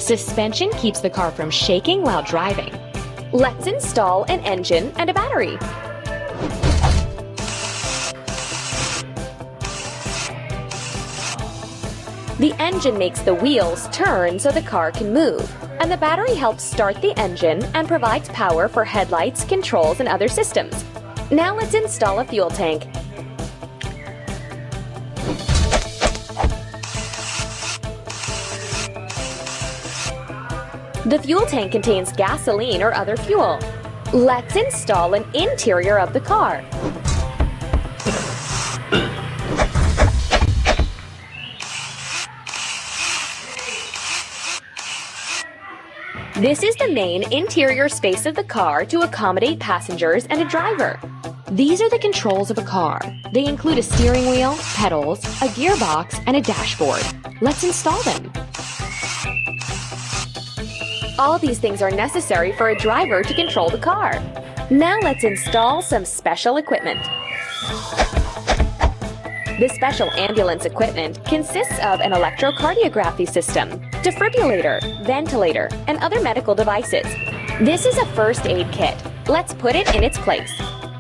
Suspension keeps the car from shaking while driving. Let's install an engine and a battery. The engine makes the wheels turn so the car can move, and the battery helps start the engine and provides power for headlights, controls, and other systems. Now let's install a fuel tank. The fuel tank contains gasoline or other fuel. Let's install an interior of the car. This is the main interior space of the car to accommodate passengers and a driver. These are the controls of a car. They include a steering wheel, pedals, a gearbox, and a dashboard. Let's install them. All these things are necessary for a driver to control the car. Now let's install some special equipment. The special ambulance equipment consists of an electrocardiography system, defibrillator, ventilator, and other medical devices. This is a first aid kit. Let's put it in its place.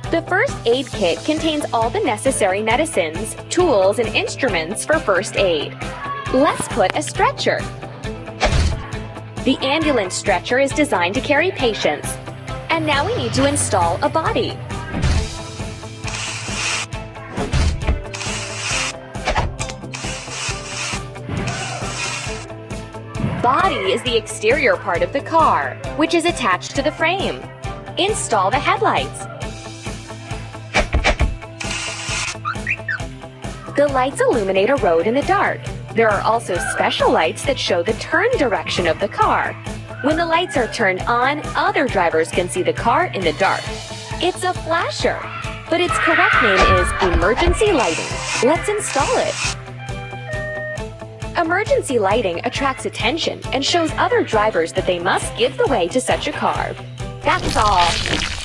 The first aid kit contains all the necessary medicines, tools, and instruments for first aid. Let's put a stretcher. The ambulance stretcher is designed to carry patients. And now we need to install a body. Body is the exterior part of the car, which is attached to the frame. Install the headlights. The lights illuminate a road in the dark. There are also special lights that show the turn direction of the car. When the lights are turned on, other drivers can see the car in the dark. It's a flasher, but its correct name is emergency lighting. Let's install it. Emergency lighting attracts attention and shows other drivers that they must give the way to such a car. That's all.